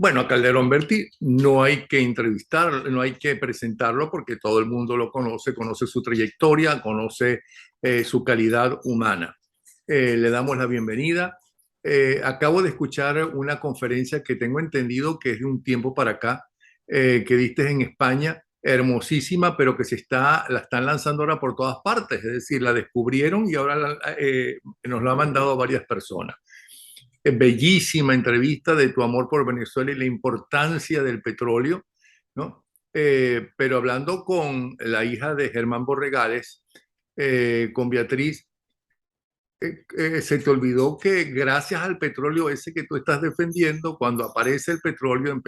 Bueno, a Calderón Berti no hay que entrevistarlo, no hay que presentarlo porque todo el mundo lo conoce, conoce su trayectoria, conoce su calidad humana. Le damos la bienvenida. Acabo de escuchar una conferencia que tengo entendido que es de un tiempo para acá, que diste en España, hermosísima, pero que la están lanzando ahora por todas partes, es decir, la descubrieron y ahora nos la han mandado a varias personas. Bellísima entrevista de tu amor por Venezuela y la importancia del petróleo, ¿no? Pero hablando con la hija de Germán Borregales, con Beatriz, se te olvidó que gracias al petróleo ese que tú estás defendiendo, cuando aparece el petróleo,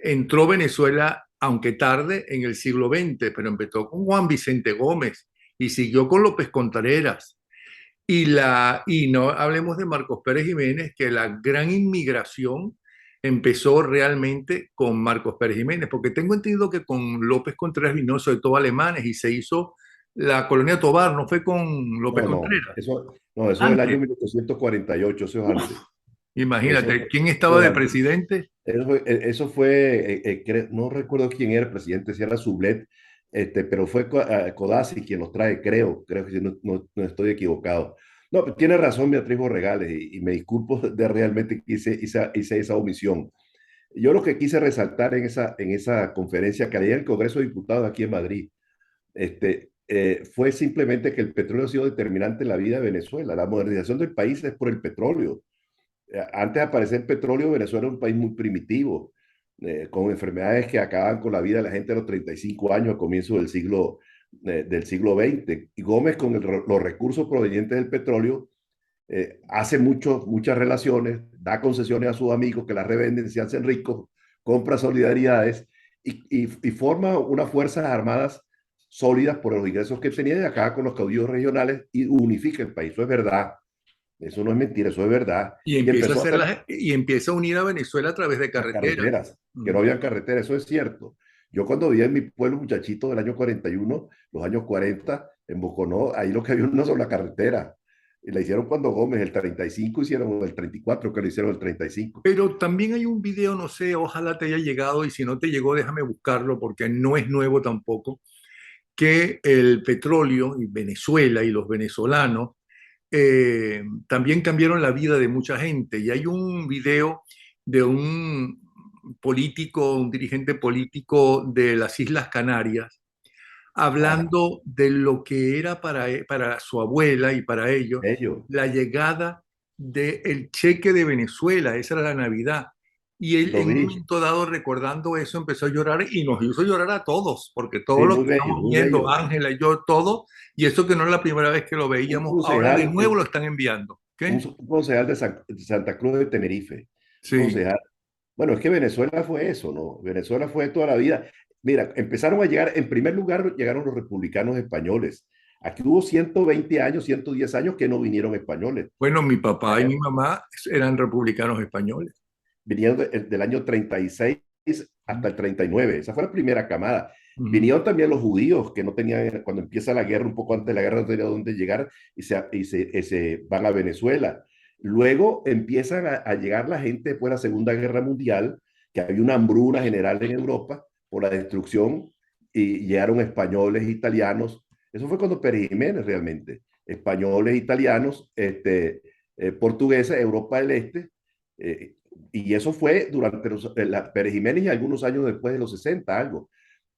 entró Venezuela, aunque tarde, en el siglo XX, pero empezó con Juan Vicente Gómez y siguió con López Contreras. Y no hablemos de Marcos Pérez Jiménez, que la gran inmigración empezó realmente con Marcos Pérez Jiménez, porque tengo entendido que con López Contreras vino sobre todo alemanes y se hizo la colonia Tovar, no fue con López No, no, Contreras. eso es el año Antes, 1848, eso es uf, antes. Eso, imagínate, ¿quién eso estaba es de antes. presidente? No recuerdo quién era el presidente, si era Sublet, pero fue Codazzi quien los trae, creo que si no estoy equivocado. No, tiene razón Beatriz Borregales y me disculpo de realmente que hice esa omisión. Yo lo que quise resaltar en esa conferencia que había en el Congreso de Diputados aquí en Madrid, fue simplemente que el petróleo ha sido determinante en la vida de Venezuela. La modernización del país es por el petróleo. Antes de aparecer el petróleo, Venezuela era un país muy primitivo, con enfermedades que acaban con la vida de la gente a los 35 años, a comienzos del siglo XX. Y Gómez, con los recursos provenientes del petróleo, hace muchas relaciones, da concesiones a sus amigos que las revenden, se hacen ricos, compra solidaridades y forma unas fuerzas armadas sólidas por los ingresos que tenía y acaba con los caudillos regionales y unifica el país. Eso es verdad, eso no es mentira, eso es verdad. Y Y empieza a empezó a hacer hacer y empieza a unir a Venezuela a través de las carreteras. carreteras, que no Mm. habían carreteras, eso es cierto. Yo cuando vivía en mi pueblo muchachito del año 41, los años 40, en Boconó, ahí lo que había una sola carretera. Y la hicieron cuando Gómez, el 35 hicieron el 34, que lo hicieron el 35. Pero también hay un video, no sé, ojalá te haya llegado y si no te llegó, déjame buscarlo porque no es nuevo tampoco, que el petróleo y Venezuela y los venezolanos también cambiaron la vida de mucha gente. Y hay un video de un político, un dirigente político de las Islas Canarias, Ajá, hablando de lo que era para su abuela y para ellos ellos, la llegada del cheque de Venezuela, esa era la Navidad. Y él lo en un vi. momento dado, recordando eso, empezó a llorar y nos hizo llorar a todos, porque todos Sí, los que estamos muy viendo, bello. Ángela y yo, todo, y eso que no es la primera vez que lo Un veíamos, ahora de concejal, nuevo lo están enviando. un, ¿Qué? un concejal de Santa Cruz de Tenerife, un Sí. concejal. Bueno, es que Venezuela fue eso, ¿no? Venezuela fue toda la vida. Mira, empezaron a llegar, en primer lugar, llegaron los republicanos españoles. Aquí hubo 120 años, 110 años que no vinieron españoles. Bueno, mi papá y mi mamá eran republicanos españoles. Vinieron del año 36 hasta el 39. Esa fue la primera camada. Ujú. Vinieron también los judíos, que no tenían, cuando empieza la guerra, un poco antes de la guerra, no tenían dónde llegar y se van a Venezuela. Luego empiezan a llegar la gente después de la Segunda Guerra Mundial, que había una hambruna general en Europa por la destrucción, y llegaron españoles, italianos. Eso fue cuando Pérez Jiménez realmente. Españoles, italianos, portugueses, Europa del Este. eh, y eso fue durante Pérez Jiménez y algunos años después de los 60 algo.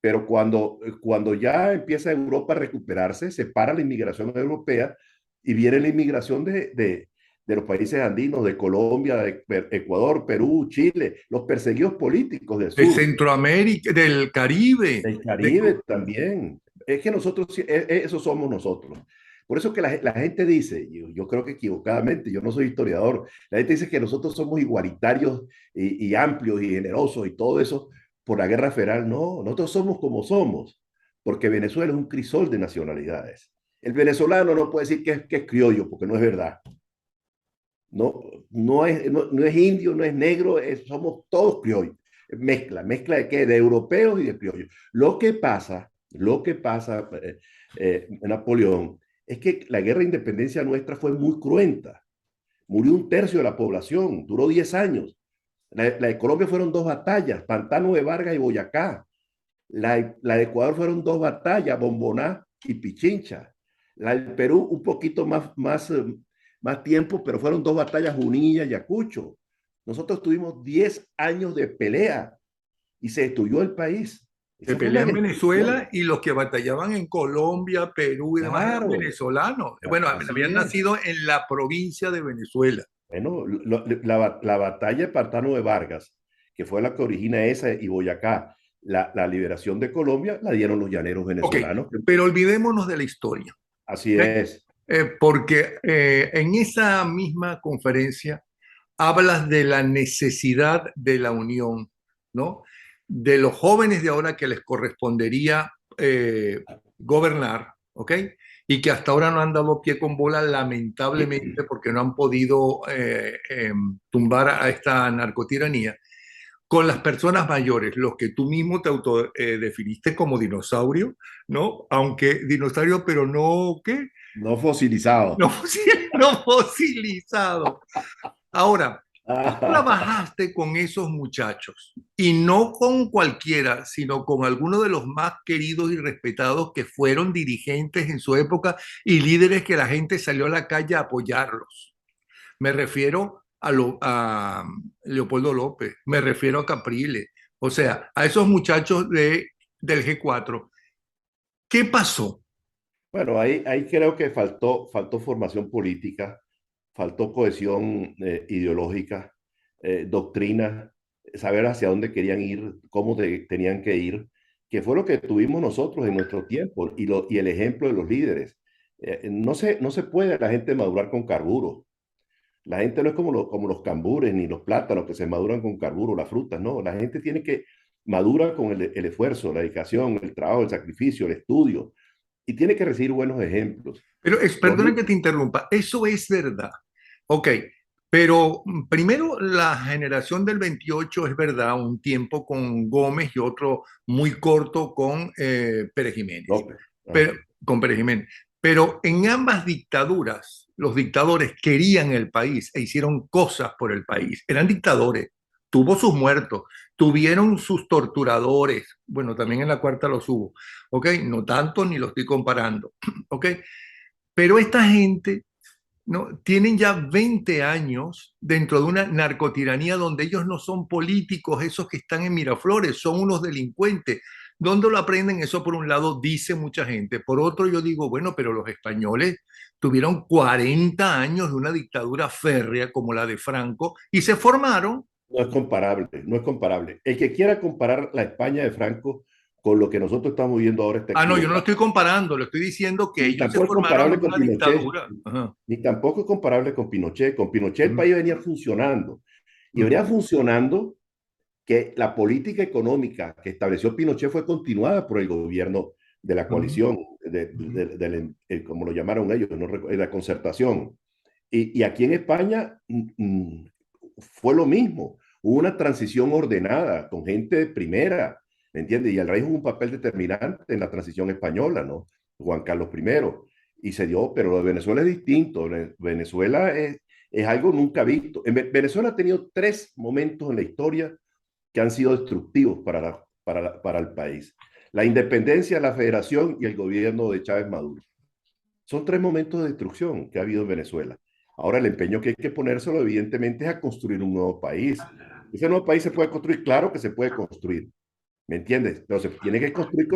Pero cuando ya empieza Europa a recuperarse, se para la inmigración europea y viene la inmigración de los países andinos, de Colombia, de Ecuador, Perú, Chile, los perseguidos políticos del De sur, Centroamérica, del Caribe. del de- Caribe también. Es que nosotros, eso somos nosotros. Por eso que la gente dice, yo creo que equivocadamente, yo no soy historiador, la gente dice que nosotros somos igualitarios y amplios y generosos y todo eso por la guerra federal. No, nosotros somos como somos, porque Venezuela es un crisol de nacionalidades. El venezolano no puede decir que es criollo, porque no es verdad. No, no es indio, no es negro, somos todos criollos. Mezcla de qué, de europeos y de criollos. Lo que pasa, Napoleón, es que la guerra de independencia nuestra fue muy cruenta. Murió un tercio de la población, duró 10 años. La de Colombia fueron dos batallas, Pantano de Vargas y Boyacá. La de Ecuador fueron dos batallas, Bomboná y Pichincha. La del Perú un poquito más tiempo, pero fueron dos batallas, Junín y Ayacucho. Nosotros tuvimos 10 años de pelea y se destruyó el país. Se Esa fue pelea una en destrucción. Venezuela y los que batallaban en Colombia, Perú y demás eran Claro, venezolanos. Bueno, así habían es. nacido en la provincia de Venezuela. Bueno, la batalla de Pantano de Vargas, que fue la que origina esa y Boyacá, la liberación de Colombia, la dieron los llaneros Ok, venezolanos. pero olvidémonos de la historia, Así ¿ok? es. Porque en esa misma conferencia hablas de la necesidad de la unión, ¿no? De los jóvenes de ahora que les correspondería gobernar, ¿ok? Y que hasta ahora no han dado pie con bola, lamentablemente, porque no han podido tumbar a esta narcotiranía. Con las personas mayores, los que tú mismo te autodefiniste como dinosaurio, ¿no? Aunque dinosaurio, pero no, ¿qué? No fosilizado. No, no fosilizado. Ahora, tú trabajaste con esos muchachos y no con cualquiera, sino con algunos de los más queridos y respetados que fueron dirigentes en su época y líderes que la gente salió a la calle a apoyarlos. Me refiero a Leopoldo López, me refiero a Capriles, o sea, a esos muchachos del G4. ¿Qué pasó? Bueno, ahí creo que faltó formación política, faltó cohesión ideológica, doctrina, saber hacia dónde querían ir, tenían que ir, que fue lo que tuvimos nosotros en nuestro tiempo y el ejemplo de los líderes. No se puede la gente madurar con carburo. La gente no es como los cambures ni los plátanos que se maduran con carburo, las frutas, no. La gente tiene que madura con el esfuerzo, la dedicación, el trabajo, el sacrificio, el estudio y tiene que recibir buenos ejemplos. Pero Los perdona que te interrumpa, eso es verdad. Ok, pero primero la generación del 28 es verdad, un tiempo con Gómez y otro muy corto con Pérez Jiménez. López. Pero, Ajá. con Pérez Jiménez. Pero en ambas dictaduras, los dictadores querían el país e hicieron cosas por el país. Eran dictadores, tuvo sus muertos, tuvieron sus torturadores. Bueno, también en la cuarta los hubo. Ok, no tanto ni lo estoy comparando. Ok, pero esta gente, ¿no? Tienen ya 20 años dentro de una narcotiranía donde ellos no son políticos, esos que están en Miraflores, son unos delincuentes. ¿Dónde lo aprenden? Eso por un lado dice mucha gente. Por otro yo digo, bueno, pero los españoles tuvieron 40 años de una dictadura férrea como la de Franco y se formaron. No es comparable, no es comparable. El que quiera comparar la España de Franco con lo que nosotros estamos viendo ahora está Ah, no, yo no lo equivocado. estoy comparando, le estoy diciendo que Ni ellos se tampoco es formaron comparable en con una Pinochet, dictadura. Ajá. ni tampoco es comparable con Pinochet. Con Pinochet el Ujú, país venía funcionando y venía ujú, funcionando que la política económica que estableció Pinochet fue continuada por el gobierno de la ujú, coalición, ujú. como lo llamaron ellos, no la concertación. Y aquí en España fue lo mismo. Hubo una transición ordenada con gente de primera, ¿me entiendes? Y el rey jugó un papel determinante en la transición española, ¿no? Juan Carlos I. Y se dio, pero lo de Venezuela es distinto. Venezuela es algo nunca visto. Venezuela ha tenido tres momentos en la historia que han sido destructivos para el país. La independencia, la federación y el gobierno de Chávez Maduro. Son tres momentos de destrucción que ha habido en Venezuela. Ahora el empeño que hay que ponérselo evidentemente es a construir un nuevo país. Ese nuevo país se puede construir, claro que se puede construir, ¿me entiendes? Pero se tiene que construir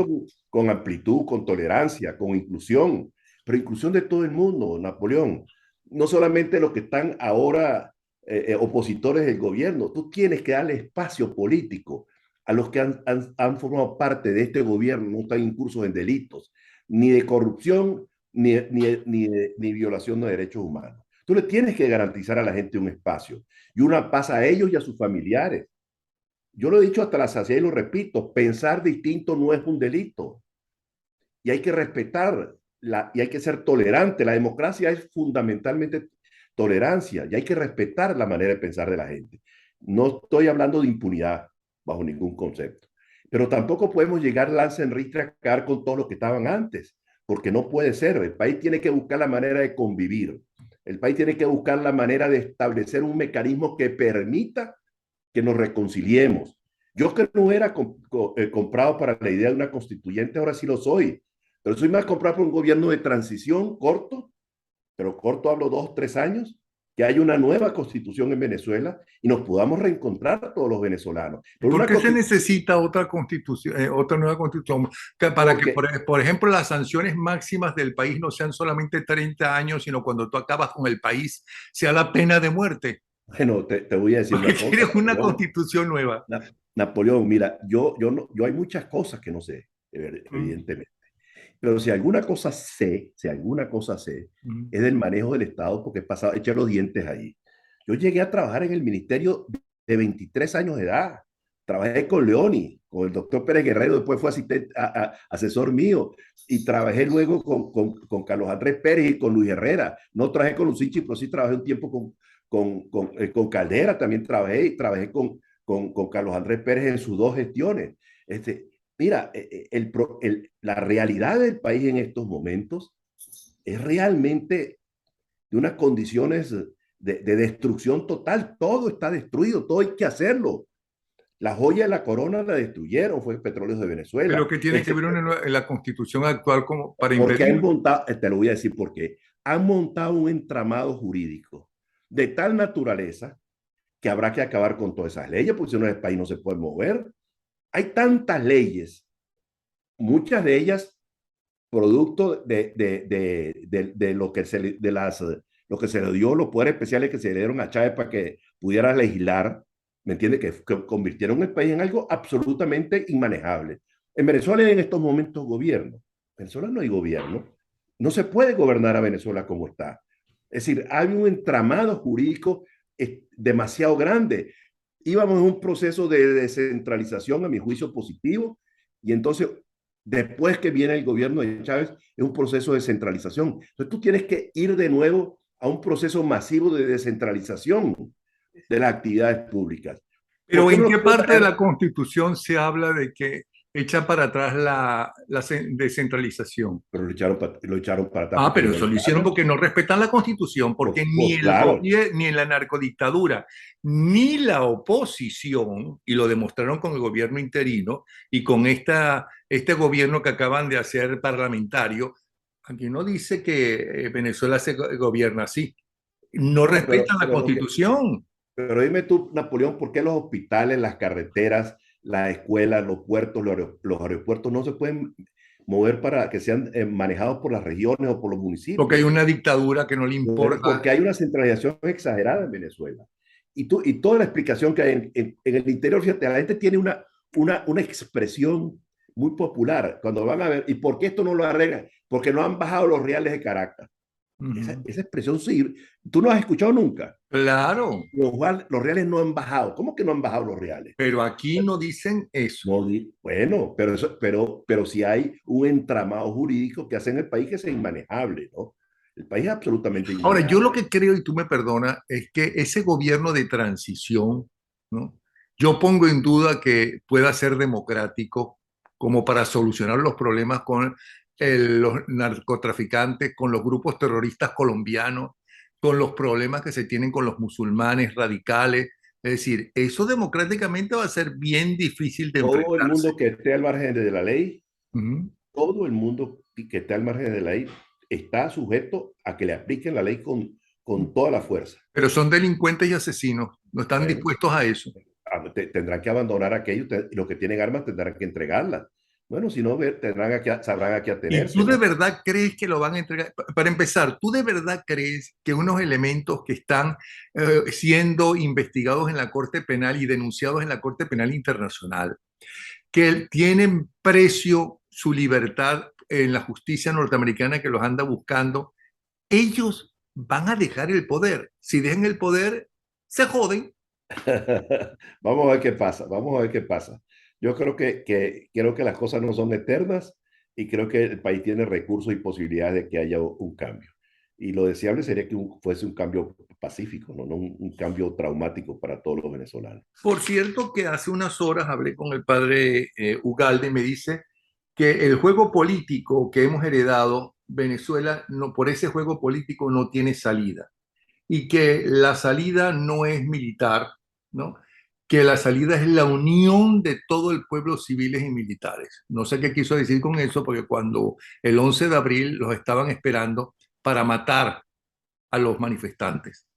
con amplitud, con tolerancia, con inclusión, pero inclusión de todo el mundo, Napoleón. No solamente los que están ahora opositores del gobierno, tú tienes que darle espacio político a los que han formado parte de este gobierno, no están incursos en delitos, ni de corrupción, ni violación de derechos humanos. Tú le tienes que garantizar a la gente un espacio y una paz a ellos y a sus familiares. Yo lo he dicho hasta la saciedad y lo repito, pensar distinto no es un delito y hay que respetar y hay que ser tolerante. La democracia es fundamentalmente tolerancia y hay que respetar la manera de pensar de la gente. No estoy hablando de impunidad bajo ningún concepto, pero tampoco podemos llegar lanza en ristre a caer con todos los que estaban antes, porque no puede ser. El país tiene que buscar la manera de convivir. El país tiene que buscar la manera de establecer un mecanismo que permita que nos reconciliemos. Yo que no era comprado para la idea de una constituyente, ahora sí lo soy, pero soy más comprado por un gobierno de transición corto, pero corto hablo 2, 3 años, que haya una nueva constitución en Venezuela y nos podamos reencontrar todos los venezolanos. ¿Y Pero por una qué se constitución, necesita otra constitución, otra nueva constitución? Para que, porque, por ejemplo, las sanciones máximas del país no sean solamente 30 años, sino cuando tú acabas con el país, sea la pena de muerte. bueno, te voy a decir ¿Por qué una cosa, quieres una Napoleón. constitución nueva? Napoleón, mira, yo hay muchas cosas que no sé, Mm, evidentemente. Pero si alguna cosa sé, mm. es del manejo del Estado porque he pasado, eché los dientes ahí. Yo llegué a trabajar en el ministerio de 23 años de edad. Trabajé con Leoni, con el doctor Pérez Guerrero, después fue asesor mío, y trabajé luego con Carlos Andrés Pérez y con Luis Herrera. No trabajé con Lucinchi, pero sí trabajé un tiempo con Caldera, también trabajé con Carlos Andrés Pérez en sus dos gestiones. Este, Mira, la realidad del país en estos momentos es realmente de unas condiciones de destrucción total. Todo está destruido, todo hay que hacerlo. La joya de la corona la destruyeron, fue Petróleos de Pero Venezuela. ¿qué tiene que ver en la constitución actual como para Porque han impedirlo? montado, te lo voy a decir por qué, han montado un entramado jurídico de tal naturaleza que habrá que acabar con todas esas leyes, porque si no el país no se puede mover. Hay tantas leyes, muchas de ellas producto de lo que lo que se le dio, los poderes especiales que se le dieron a Chávez para que pudiera legislar, ¿me entiende? Que convirtieron el país en algo absolutamente inmanejable. En Venezuela en estos momentos gobierno. En Venezuela no hay gobierno. No se puede gobernar a Venezuela como está. Es decir, hay un entramado jurídico demasiado grande. Íbamos en un proceso de descentralización, a mi juicio positivo, y entonces después que viene el gobierno de Chávez, es un proceso de centralización. Entonces tú tienes que ir de nuevo a un proceso masivo de descentralización de las actividades públicas. ¿Por Pero qué ¿en no qué lo puedo parte de la traer? constitución se habla de que echa para atrás la descentralización? Pero lo echaron para atrás Ah, porque pero no eso le lo hicieron ganan. porque no respetan la Constitución, porque ni el Claro, gobierno, ni en la narcodictadura, ni la oposición, y lo demostraron con el gobierno interino y con este gobierno que acaban de hacer parlamentario, aquí no dice que Venezuela se gobierna así. No no, respetan la Constitución. pero dime tú, Napoleón, ¿por qué los hospitales, las carreteras, las escuelas, los puertos, los aeropuertos no se pueden mover para que sean manejados por las regiones o por los Porque hay municipios? una dictadura que no le Bueno, importa. porque hay una centralización exagerada en Venezuela. Y toda la explicación que hay en el interior, fíjate, la gente tiene una expresión muy popular cuando van a ver, ¿y por qué esto no lo arreglan? Porque no han bajado los reales de Caracas. Esa, Ujú. esa expresión sí, tú no has escuchado nunca. Claro, Los reales no han bajado. ¿Cómo que no han bajado los reales? pero aquí no dicen eso. No, bueno, pero sí hay un entramado jurídico que hace en el país que es inmanejable, ¿no? El país es absolutamente Ahora, yo lo inmanejable. que creo, y tú me perdonas, es que ese gobierno de transición, ¿no? Yo pongo en duda que pueda ser democrático como para solucionar los problemas con los narcotraficantes, con los grupos terroristas colombianos, con los problemas que se tienen con los musulmanes radicales. Es decir, eso democráticamente va a ser bien difícil de Todo el enfrentarse. mundo que esté al margen de la ley, Ujú. todo el mundo que esté al margen de la ley está sujeto a que le apliquen la ley con toda la fuerza. Pero son delincuentes y asesinos, no están Bueno, dispuestos a eso. tendrán que abandonar aquello y los que tienen armas tendrán que entregarlas. Bueno, si no, sabrán a qué ¿Y atenerse, tú de ¿no? verdad crees que lo van a entregar? Para empezar, ¿tú de verdad crees que unos elementos que están siendo investigados en la Corte Penal y denunciados en la Corte Penal Internacional, que tienen precio su libertad en la justicia norteamericana que los anda buscando, ellos van a dejar el poder? Si dejan el poder, se joden. Vamos a ver qué pasa, vamos a ver qué pasa. Yo creo que las cosas no son eternas y creo que el país tiene recursos y posibilidades de que haya un cambio. Y lo deseable sería que fuese un cambio pacífico, no un cambio traumático para todos los venezolanos. Por cierto, que hace unas horas hablé con el padre Ugalde y me dice que el juego político que hemos heredado, Venezuela, no, por ese juego político no tiene salida y que la salida no es militar, ¿no? que la salida es la unión de todo el pueblo, civiles y militares. No sé qué quiso decir con eso, porque cuando el 11 de abril los estaban esperando para matar a los manifestantes.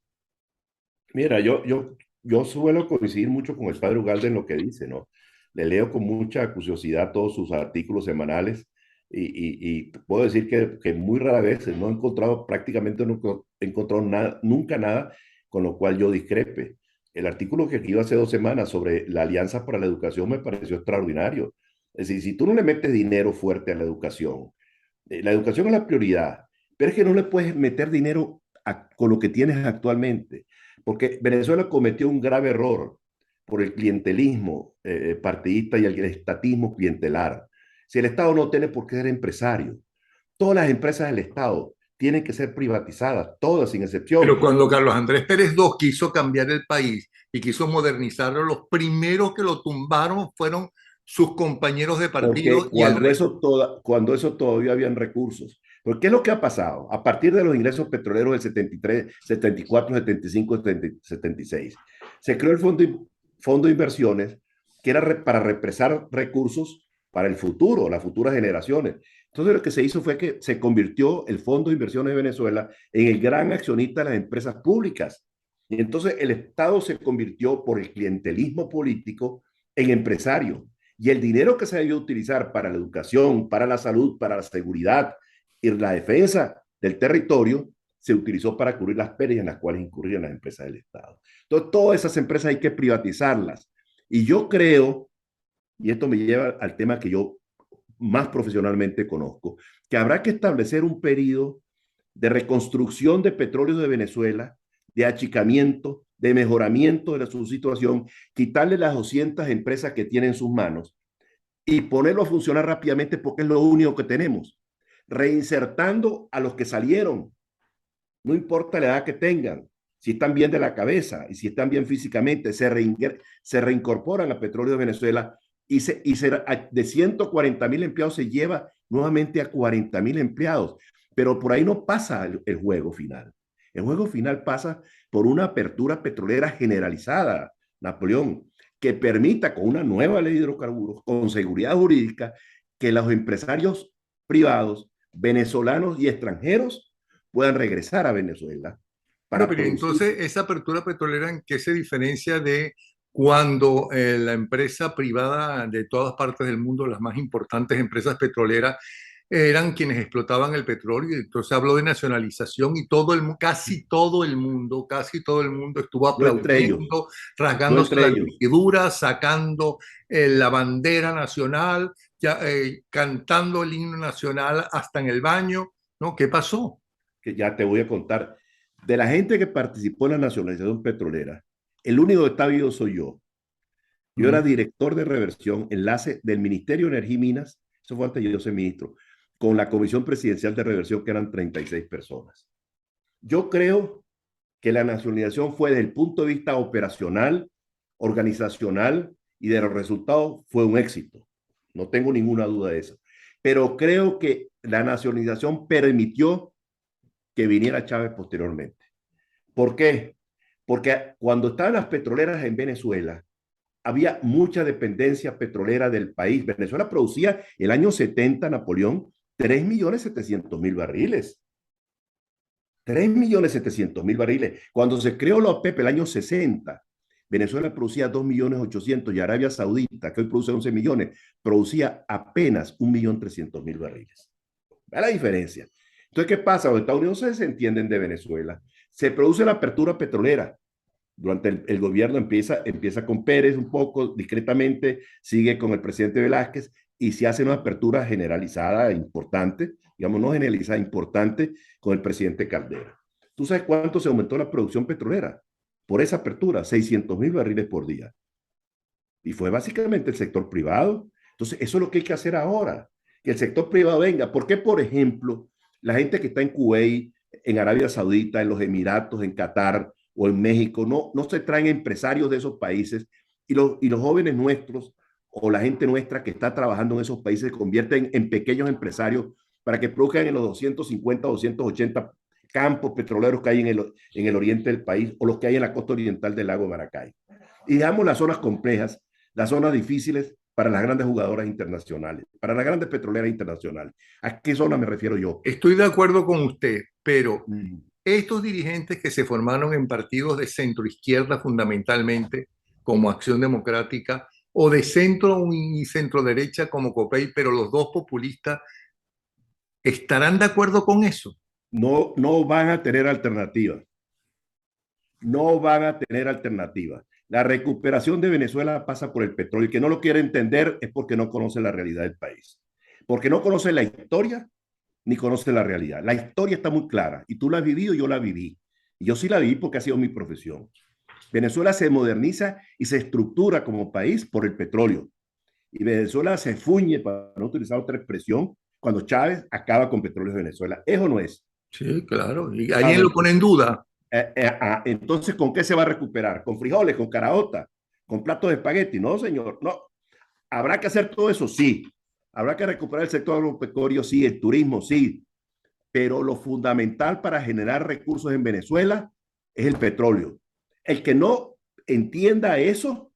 Mira, yo suelo coincidir mucho con el padre Ugalde en lo que dice, ¿no? Le leo con mucha curiosidad todos sus artículos semanales y puedo decir que muy rara vez no he encontrado, prácticamente no he encontrado nada, nunca nada con lo cual yo discrepe. El artículo que escribió hace 2 semanas sobre la Alianza para la Educación me pareció extraordinario. Es decir, si tú no le metes dinero fuerte a la educación es la prioridad, pero es que no le puedes meter dinero con lo que tienes actualmente. Porque Venezuela cometió un grave error por el clientelismo partidista y el estatismo clientelar. Si el Estado no tiene por qué ser empresario, todas las empresas del Estado tienen que ser privatizadas, todas sin Pero excepción. cuando Carlos Andrés Pérez II quiso cambiar el país y quiso modernizarlo, los primeros que lo tumbaron fueron sus compañeros de partido Porque y el resto. cuando eso todavía habían recursos. ¿Por qué es lo que ha pasado? A partir de los ingresos petroleros del 73, 74, 75, 76, se creó el fondo de inversiones que era para represar recursos para el futuro, las futuras generaciones. Entonces lo que se hizo fue que se convirtió el Fondo de Inversiones de Venezuela en el gran accionista de las empresas públicas. Y entonces el Estado se convirtió por el clientelismo político en empresario. Y el dinero que se debió utilizar para la educación, para la salud, para la seguridad y la defensa del territorio, se utilizó para cubrir las pérdidas en las cuales incurrían las empresas del Estado. Entonces, todas esas empresas hay que privatizarlas. Y yo creo, y esto me lleva al tema que yo más profesionalmente conozco, que habrá que establecer un periodo de reconstrucción de petróleo de Venezuela, de achicamiento, de mejoramiento de su situación, quitarle las 200 empresas que tiene en sus manos y ponerlo a funcionar rápidamente porque es lo único que tenemos. Reinsertando a los que salieron, no importa la edad que tengan, si están bien de la cabeza y si están bien físicamente, se reincorporan al petróleo de Venezuela de 140.000 empleados se lleva nuevamente a 40.000 empleados. Pero por ahí no pasa el juego final. El juego final pasa por una apertura petrolera generalizada, Napoleón, que permita con una nueva ley de hidrocarburos, con seguridad jurídica, que los empresarios privados, venezolanos y extranjeros puedan regresar a Venezuela Bueno, para pero producir. entonces esa apertura petrolera, ¿en qué se diferencia de cuando la empresa privada de todas partes del mundo, las más importantes empresas petroleras, eran quienes explotaban el petróleo? Y entonces habló de nacionalización y casi todo el mundo estuvo No entre ellos, aplaudiendo, no rasgándose entre las ellos. vestiduras, sacando la bandera nacional, ya, cantando el himno nacional hasta en el baño, ¿no? ¿Qué pasó? Que ya te voy a contar. De la gente que participó en la nacionalización petrolera, el único que está vivo soy yo. Yo era Mm. director de reversión, enlace del Ministerio de Energía y Minas, eso fue antes de yo ser ministro, con la Comisión Presidencial de Reversión, que eran 36 personas. Yo creo que la nacionalización fue desde el punto de vista operacional, organizacional y de los resultados fue un éxito. No tengo ninguna duda de eso. Pero creo que la nacionalización permitió que viniera Chávez posteriormente. ¿Por qué? Porque cuando estaban las petroleras en Venezuela, había mucha dependencia petrolera del país. Venezuela producía el año 70, Napoleón, 3.700.000 barriles. 3.700.000 barriles. Cuando se creó la OPEP el año 60, Venezuela producía 2.800.000 y Arabia Saudita, que hoy produce 11 millones, producía apenas 1.300.000 barriles. ¿Ve la diferencia? Entonces, ¿qué pasa? Los Estados Unidos se desentienden de Venezuela. Se produce la apertura petrolera. Durante el gobierno empieza con Pérez un poco discretamente, sigue con el presidente Velázquez y se hace una apertura generalizada importante, digamos no generalizada, importante con el presidente Caldera. ¿Tú sabes cuánto se aumentó la producción petrolera? Por esa apertura, 600.000 barriles por día. Y fue básicamente el sector privado. Entonces, eso es lo que hay que hacer ahora, que el sector privado venga. ¿Por qué, por ejemplo, la gente que está en Kuwait, en Arabia Saudita, en los Emiratos, en Qatar o en México, no se traen empresarios de esos países y los jóvenes nuestros o la gente nuestra que está trabajando en esos países se convierten en pequeños empresarios para que produzcan en los 250, 280 campos petroleros que hay en el oriente del país o los que hay en la costa oriental del lago Maracay? Y dejamos las zonas complejas, las zonas difíciles para las grandes jugadoras internacionales, para las grandes petroleras internacionales. ¿A qué zona me refiero yo? Estoy de acuerdo con usted, pero Mm. estos dirigentes que se formaron en partidos de centro izquierda fundamentalmente, como Acción Democrática, o de centro y centro derecha como COPEI, pero los dos populistas, ¿estarán de acuerdo con eso? No, no van a tener alternativa. No van a tener alternativa. La recuperación de Venezuela pasa por el petróleo. El que no lo quiere entender es porque no conoce la realidad del país. Porque no conoce la historia ni conoce la realidad. La historia está muy clara y tú la has vivido, yo la viví. Y yo sí la viví porque ha sido mi profesión. Venezuela se moderniza y se estructura como país por el petróleo. Y Venezuela se fuñe, para no utilizar otra expresión, cuando Chávez acaba con Petróleos de Venezuela. ¿Eso no es? Sí, claro. ¿Y Ah, alguien lo bueno, pone en duda? entonces, ¿con qué se va a recuperar? ¿Con frijoles, con caraota, con platos de espagueti? No, señor, no. ¿Habrá que hacer todo eso? Sí. ¿Habrá que recuperar el sector agropecuario? Sí. ¿El turismo? Sí. Pero lo fundamental para generar recursos en Venezuela es el petróleo. El que no entienda eso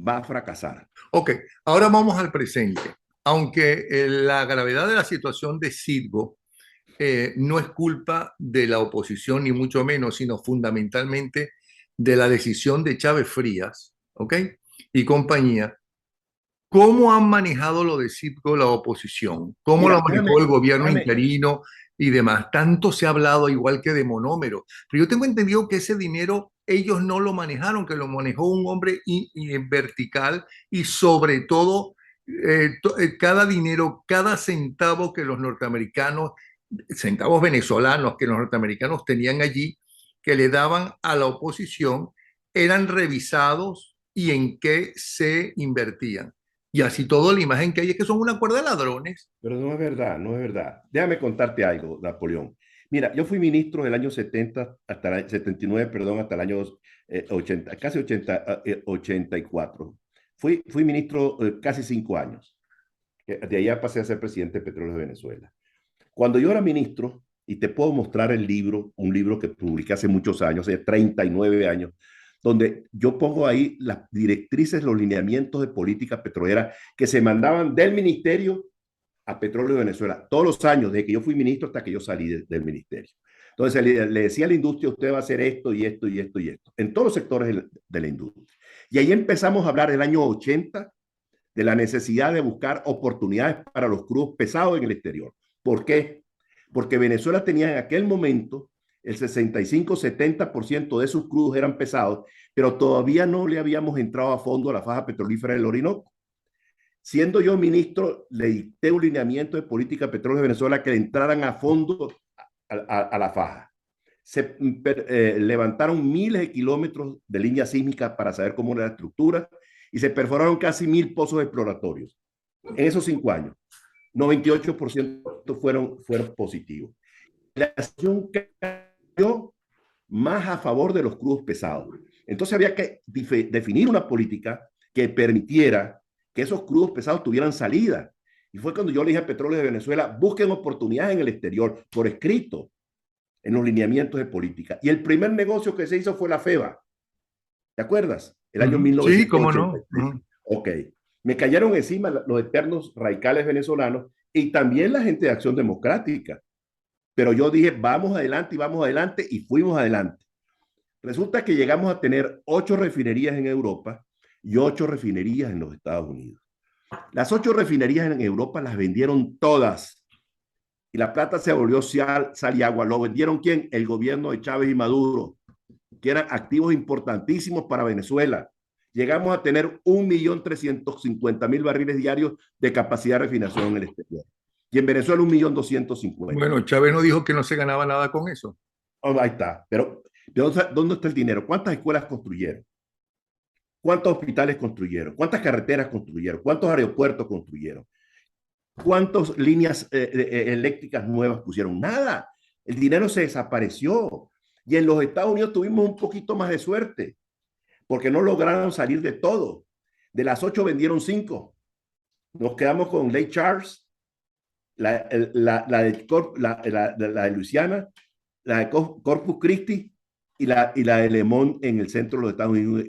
va a fracasar. Ok, ahora vamos al presente. Aunque la gravedad de la situación de Citgo no es culpa de la oposición, ni mucho menos, sino fundamentalmente de la decisión de Chávez Frías, ¿ok? Y compañía. ¿Cómo han manejado lo de Citgo la oposición? ¿Cómo lo Mira, manejó el gobierno déjame, interino y demás? Tanto se ha hablado igual que de monómero. Pero yo tengo entendido que ese dinero ellos no lo manejaron, que lo manejó un hombre vertical y sobre todo cada dinero, cada centavo que los norteamericanos, centavos venezolanos que los norteamericanos tenían allí, que le daban a la oposición, eran revisados y en qué se invertían. Y así todo, la imagen que hay es que son una cuerda de ladrones. pero no es verdad, no es verdad. Déjame contarte algo, Napoleón. Mira, yo fui ministro del año 70 hasta el 79, perdón, hasta el año 80, casi 80, 84. Fui ministro casi 5 años. De allá pasé a ser presidente de Petróleos de Venezuela. Cuando yo era ministro, y te puedo mostrar el libro, un libro que publiqué hace muchos años, hace 39 años, donde yo pongo ahí las directrices, los lineamientos de política petrolera que se mandaban del ministerio a Petróleo de Venezuela todos los años, desde que yo fui ministro hasta que yo salí del ministerio. Entonces le decía a la industria, usted va a hacer esto y esto y esto y esto, en todos los sectores de la industria. Y ahí empezamos a hablar del año 80 de la necesidad de buscar oportunidades para los crudos pesados en el exterior. ¿Por qué? Porque Venezuela tenía en aquel momento el 65-70% de sus crudos eran pesados, pero todavía no le habíamos entrado a fondo a la faja petrolífera del Orinoco. Siendo yo ministro, le dicté un lineamiento de política petróleo de Venezuela que entraran a fondo a la faja. Se levantaron miles de kilómetros de línea sísmica para saber cómo era la estructura y se perforaron casi 1.000 pozos exploratorios. En esos 5 años, 98% fueron positivos. La situación cayó más a favor de los crudos pesados. Entonces había que definir una política que permitiera que esos crudos pesados tuvieran salida. Y fue cuando yo le dije a Petróleo de Venezuela, busquen oportunidades en el exterior, por escrito, en los lineamientos de política. Y el primer negocio que se hizo fue la FEBA. ¿Te acuerdas? El año Sí, cómo no. 1986. Ok. Me cayeron encima los eternos radicales venezolanos y también la gente de Acción Democrática. Pero yo dije, vamos adelante y fuimos adelante. Resulta que llegamos a tener 8 refinerías en Europa y 8 refinerías en los Estados Unidos. Las 8 refinerías en Europa las vendieron todas y la plata se volvió sal y agua. ¿Lo vendieron quién? El gobierno de Chávez y Maduro, que eran activos importantísimos para Venezuela. Llegamos a tener 1.350.000 barriles diarios de capacidad de refinación en el exterior. Y en Venezuela 1.250.000. Bueno, Chávez no dijo que no se ganaba nada con eso. Oh, ahí está. Pero ¿dónde está el dinero? ¿Cuántas escuelas construyeron? ¿Cuántos hospitales construyeron? ¿Cuántas carreteras construyeron? ¿Cuántos aeropuertos construyeron? ¿Cuántas líneas eléctricas nuevas pusieron? Nada. El dinero se desapareció. Y en los Estados Unidos tuvimos un poquito más de suerte, porque no lograron salir de todo. De las 8 vendieron 5. Nos quedamos con Lake Charles, la de Luisiana, la de Corpus Christi y la de Lemont en el centro de los Estados Unidos,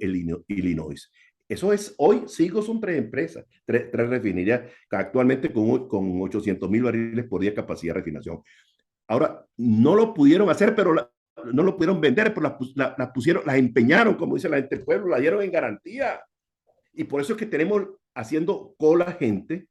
Illinois. Eso es, hoy Sigo son tres empresas, tres refinerías, actualmente con 800,000 barriles por día capacidad de refinación. Ahora, no lo pudieron hacer, pero no lo pudieron vender, pero las pusieron, las empeñaron, como dice la gente del pueblo, la dieron en garantía. Y por eso es que tenemos haciendo cola gente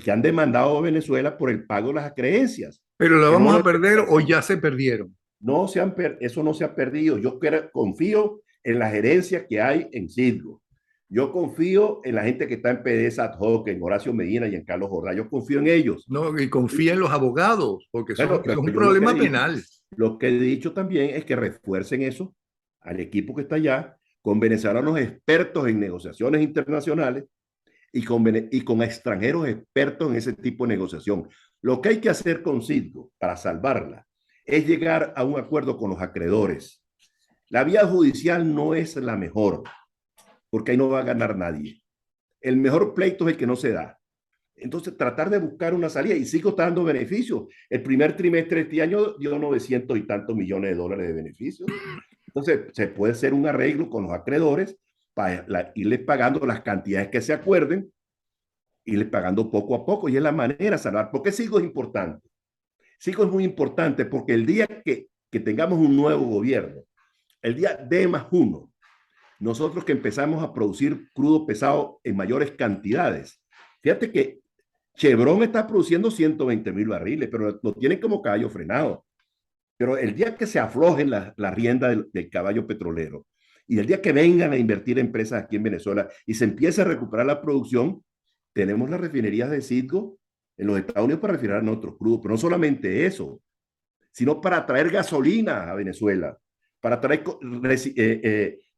que han demandado a Venezuela por el pago de las creencias. Pero la Que no vamos a lo perder o ya se perdieron. no se han eso no se ha perdido. Yo confío en la gerencia que hay en Citgo. Yo confío en la gente que está en PDVSA ad hoc, en Horacio Medina y en Carlos Jordán. Yo confío en ellos. ¿No? Y confía en los abogados, porque eso Bueno, es pero un yo problema penal. lo que he dicho también es que refuercen eso al equipo que está allá, con venezolanos expertos en negociaciones internacionales y con extranjeros expertos en ese tipo de negociación. Lo que hay que hacer con Citgo para salvarla es llegar a un acuerdo con los acreedores. La vía judicial no es la mejor, porque ahí no va a ganar nadie. El mejor pleito es el que no se da. Entonces, tratar de buscar una salida y Citgo está dando beneficios. El primer trimestre de este año dio 900 y tantos millones de dólares de beneficios. Entonces, se puede hacer un arreglo con los acreedores para irles pagando las cantidades que se acuerden, irles pagando poco a poco, y es la manera de salvar. ¿Por qué Citgo es importante? Citgo es muy importante porque el día que tengamos un nuevo gobierno, el día D+1, nosotros que empezamos a producir crudo pesado en mayores cantidades. Fíjate que Chevron está produciendo 120,000 barriles, pero lo tienen como caballo frenado. Pero el día que se aflojen la rienda del caballo petrolero y el día que vengan a invertir empresas aquí en Venezuela y se empiece a recuperar la producción, tenemos las refinerías de Citgo en los Estados Unidos para refinar nuestros crudos. Pero no solamente eso, sino para traer gasolina a Venezuela, para traer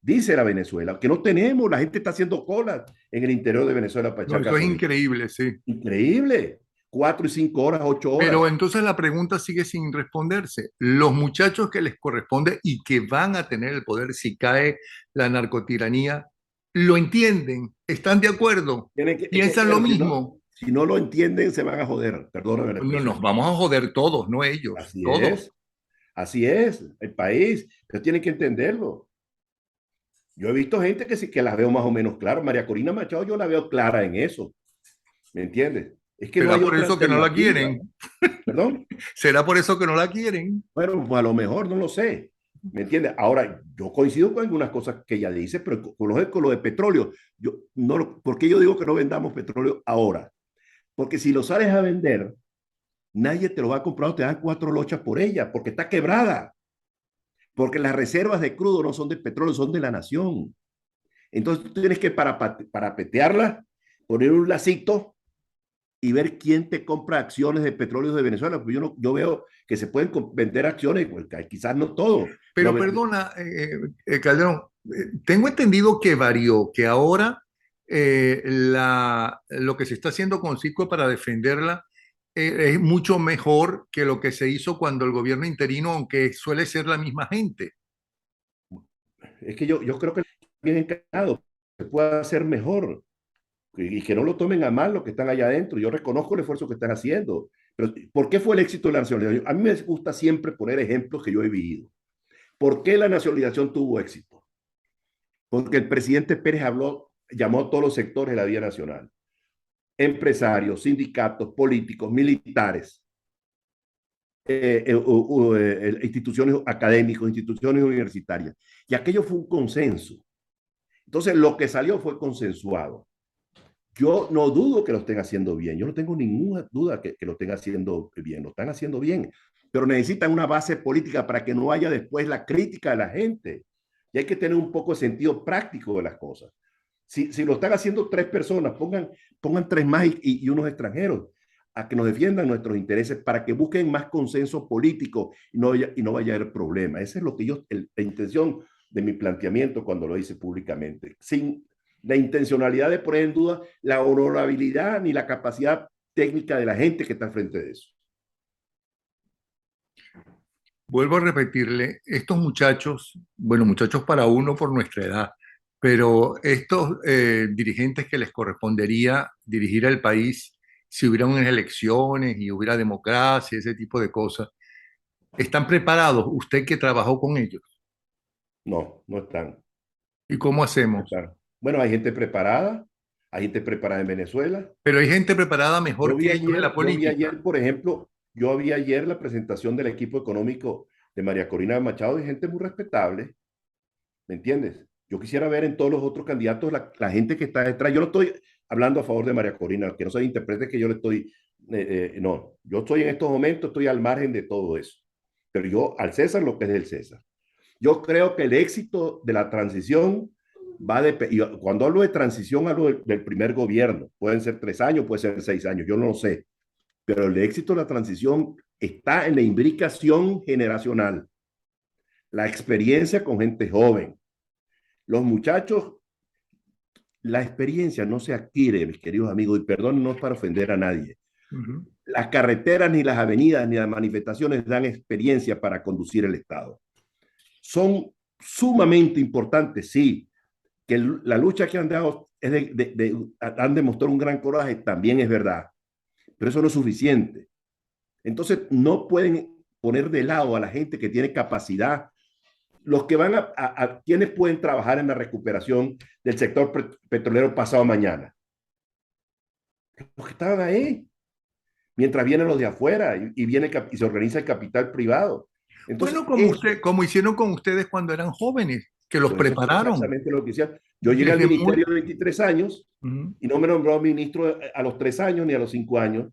diésel a Venezuela, que no tenemos. La gente está haciendo colas en el interior de Venezuela para No, echar eso es gasolina. increíble, sí. Increíble. 4 y 5 horas, 8 horas. Pero entonces la pregunta sigue sin responderse. Los muchachos que les corresponde y que van a tener el poder si cae la narcotiranía, ¿lo entienden? ¿Están de acuerdo? ¿Piensan lo Pero mismo? si no lo entienden, se van a joder. Perdóname la No, nos expresión. vamos a joder todos, no ellos, Así todos. es. Así es. El país. Pero tienen que entenderlo. Yo he visto gente que sí que las veo más o menos claras. María Corina Machado, yo la veo clara en eso. ¿Me entiendes? Es que no ¿Será hay por otra eso que no la alternativa. quieren? ¿Perdón? ¿Será por eso que no la quieren? Bueno, pues a lo mejor no lo sé. ¿Me entiendes? Ahora, yo coincido con algunas cosas que ella dice, pero con lo de petróleo, ¿por qué yo digo que no vendamos petróleo ahora? Porque si lo sales a vender, nadie te lo va a comprar o te dan 4 lochas por ella, porque está quebrada. Porque las reservas de crudo no son de petróleo, son de la nación. Entonces tú tienes que para petearla, poner un lacito y ver quién te compra acciones de petróleo de Venezuela. Porque yo veo que se pueden vender acciones, pues, quizás no todo, Pero pero perdona, Calderón, tengo entendido que varió, que ahora lo que se está haciendo con Cisco para defenderla es mucho mejor que lo que se hizo cuando el gobierno interino, aunque suele ser la misma gente. es que yo creo que bien encarado, se puede hacer mejor y que no lo tomen a mal los que están allá adentro. Yo reconozco el esfuerzo que están haciendo, pero ¿por qué fue el éxito de la nacionalización? A mí me gusta siempre poner ejemplos que yo he vivido. ¿Por qué la nacionalización tuvo éxito? Porque el presidente Pérez llamó a todos los sectores de la vida nacional, empresarios, sindicatos, políticos, militares, instituciones académicas, instituciones universitarias. Y aquello fue un consenso. Entonces, lo que salió fue consensuado. Yo no dudo que lo estén haciendo bien. Yo no tengo ninguna duda que lo estén haciendo bien. Lo están haciendo bien. Pero necesitan una base política para que no haya después la crítica de la gente. Y hay que tener un poco de sentido práctico de las cosas. Si lo están haciendo 3 personas, pongan 3 más y unos extranjeros a que nos defiendan nuestros intereses para que busquen más consenso político y no vaya a haber problema. Esa es lo que la intención de mi planteamiento cuando lo hice públicamente, sin la intencionalidad de poner en duda la honorabilidad ni la capacidad técnica de la gente que está frente de eso. Vuelvo a repetirle, estos muchachos, bueno, muchachos para uno por nuestra edad, pero estos dirigentes que les correspondería dirigir al país si hubiera unas elecciones y hubiera democracia, ese tipo de cosas, ¿están preparados? Usted que trabajó con ellos. No, no están. ¿Y cómo No hacemos? están. Bueno, hay gente preparada en Venezuela. Pero hay gente preparada mejor que ellos en la Yo vi política. ayer, por ejemplo, yo vi ayer la presentación del equipo económico de María Corina Machado y gente muy respetable, ¿me entiendes? Yo quisiera ver en todos los otros candidatos la gente que está detrás. Yo no estoy hablando a favor de María Corina, que no se interprete que yo le estoy, no, yo estoy en estos momentos, estoy al margen de todo eso. Pero yo, al César, lo que es del César. Yo creo que el éxito de la transición va de, y cuando hablo de transición, hablo del primer gobierno. Pueden ser 3 años, puede ser 6 años, yo no lo sé. Pero el éxito de la transición está en la imbricación generacional, la experiencia con gente joven. Los muchachos, la experiencia no se adquiere, mis queridos amigos, y perdón, no es para ofender a nadie. Ujú. Las carreteras, ni las avenidas, ni las manifestaciones dan experiencia para conducir el Estado. Son sumamente importantes, sí, que la lucha que han dado es han demostrado un gran coraje, también es verdad, pero eso no es suficiente. Entonces, no pueden poner de lado a la gente que tiene capacidad, los que van a quienes pueden trabajar en la recuperación del sector petrolero pasado mañana. Los que estaban ahí, mientras vienen los de afuera y se organiza el capital privado. Bueno, Entonces, eso, como hicieron con ustedes cuando eran jóvenes, que los pues eso fue prepararon exactamente lo que hicieron. Yo llegué al desde muy... ministerio de 23 años Ujú, y no me nombró ministro a los 3 años ni a los 5 años.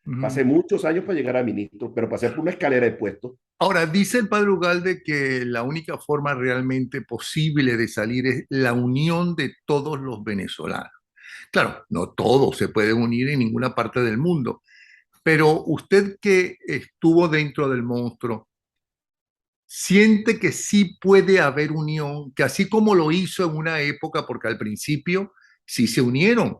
ujú. Pasé muchos años para llegar a ministro, pero pasé por una escalera de puestos. Ahora, dice el padre Ugalde que la única forma realmente posible de salir es la unión de todos los venezolanos. Claro, no todos se pueden unir en ninguna parte del mundo, pero usted que estuvo dentro del monstruo, siente que sí puede haber unión, que así como lo hizo en una época, porque al principio sí se unieron,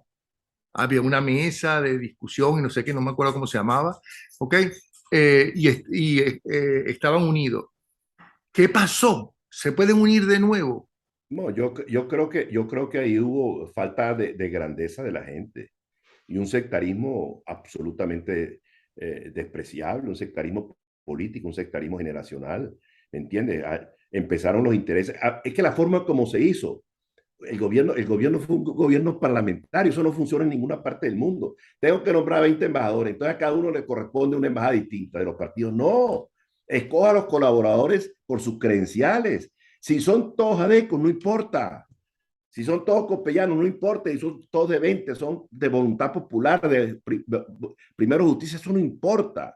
había una mesa de discusión y no sé qué, no me acuerdo cómo se llamaba, ¿ok? Estaban unidos. ¿Qué pasó? ¿Se pueden unir de nuevo? No, yo creo que ahí hubo falta de grandeza de la gente y un sectarismo absolutamente despreciable, un sectarismo político, un sectarismo generacional, ¿me entiendes? Empezaron los intereses. Es que la forma como se hizo, el gobierno fue un gobierno parlamentario, eso no funciona en ninguna parte del mundo. Tengo que nombrar 20 embajadores, entonces a cada uno le corresponde una embajada distinta de los partidos. No, escoja a los colaboradores por sus credenciales. Si son todos adecos, no importa. Si son todos copellanos, no importa. Si son todos de 20, son de voluntad popular, primero justicia, eso no importa.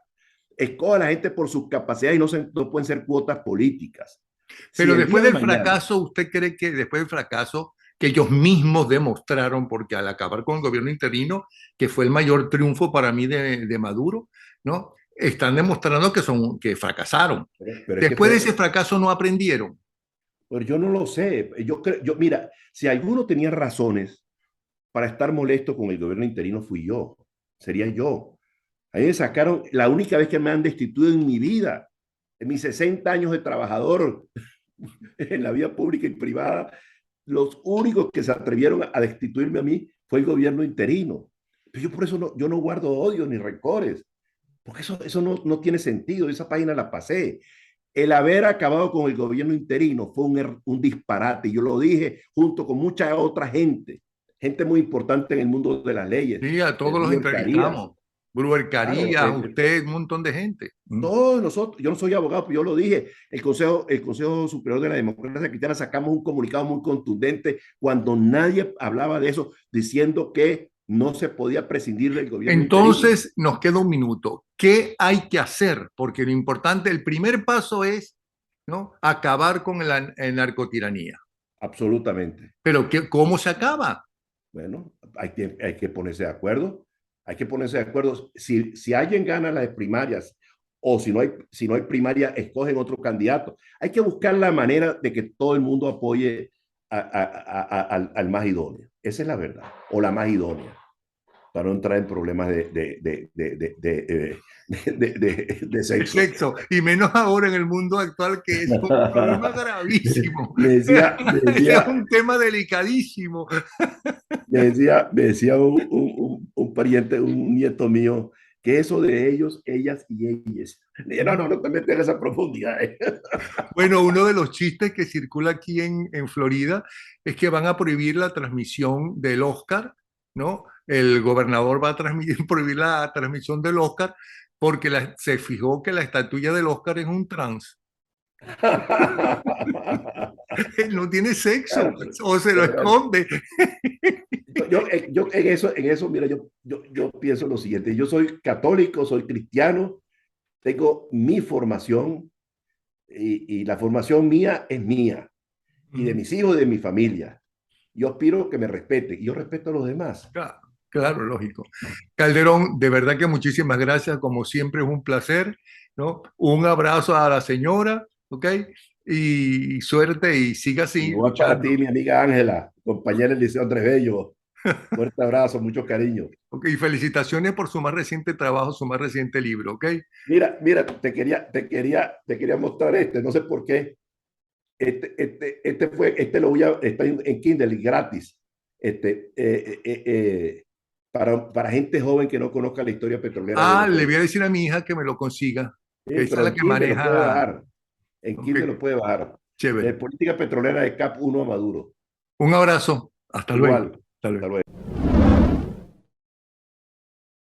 Escoja a la gente por sus capacidades y no pueden ser cuotas políticas. Si Pero el día después de del mañana, fracaso, ¿usted cree que después del fracaso que ellos mismos demostraron, porque al acabar con el gobierno interino, que fue el mayor triunfo para mí de Maduro, ¿no? Están demostrando que fracasaron. pero es que Después de fue, ese fracaso no aprendieron. pero yo no lo sé. Mira, si alguno tenía razones para estar molesto con el gobierno interino, fui yo. Sería yo. Ahí me sacaron, la única vez que me han destituido en mi vida, en mis 60 años de trabajador en la vida pública y privada, los únicos que se atrevieron a destituirme a mí fue el gobierno interino. Pero yo por eso yo no guardo odio ni rencores, porque eso no tiene sentido. Esa página la pasé. El haber acabado con el gobierno interino fue un disparate. Yo lo dije junto con mucha otra gente muy importante en el mundo de las leyes. Sí, a todos los Ruber Carías, entrevistamos. Brewer claro, Carías, usted, un montón de gente. Mm. todos nosotros, yo no soy abogado, pero yo lo dije, el Consejo Superior de la Democracia Cristiana sacamos un comunicado muy contundente cuando nadie hablaba de eso, diciendo que no se podía prescindir del gobierno interino. Entonces, nos queda un minuto. ¿Qué hay que hacer? Porque lo importante, el primer paso es, ¿no? Acabar con la narcotiranía. Absolutamente. Pero ¿cómo se acaba? Bueno, hay que ponerse de acuerdo. Hay que ponerse de acuerdo. Si alguien gana las primarias o si no hay primaria, escogen otro candidato. Hay que buscar la manera de que todo el mundo apoye al más idóneo. Esa es la verdad. O la más idónea. Para no entrar en problemas de El sexo. sexo. Y menos ahora en el mundo actual, que es un problema gravísimo. Me decía, me Es decía, un tema delicadísimo. me decía un pariente, un nieto mío, que eso de ellos, ellas y ellas. No, no, no te metes en esa profundidad. Bueno, uno de los chistes que circula aquí en Florida es que van a prohibir la transmisión del Oscar, ¿no? El gobernador va a prohibir la transmisión del Oscar porque se fijó que la estatuilla del Oscar es un trans. No tiene sexo o se lo esconde. Yo en eso, mira, yo pienso lo siguiente, yo soy católico, soy cristiano, tengo mi formación y la formación mía es mía y de mis hijos y de mi familia. Yo aspiro que me respeten y yo respeto a los demás. Claro, claro, lógico. Calderón, de verdad que muchísimas gracias. Como siempre es un placer, ¿no? Un abrazo a la señora, ¿ok? Y suerte y siga así Igual para luchando. ti, mi amiga Ángela, compañera del Liceo Andrés Bello. Fuerte abrazo, mucho cariño. Ok, y felicitaciones por su más reciente trabajo, su más reciente libro, ¿ok? Mira, te quería mostrar no sé por qué. Este lo voy a, está en Kindle gratis. Este, para gente joven que no conozca la historia petrolera de Ah, le Venezuela. voy a decir a mi hija que me lo consiga, que Sí, esa es pero la en que Kindle lo puede maneja. bajar. En Ok, Kindle lo puede bajar. chévere. Política petrolera de CAP 1 a Maduro. Un abrazo. Hasta luego. Igual. Hasta Hasta luego. luego.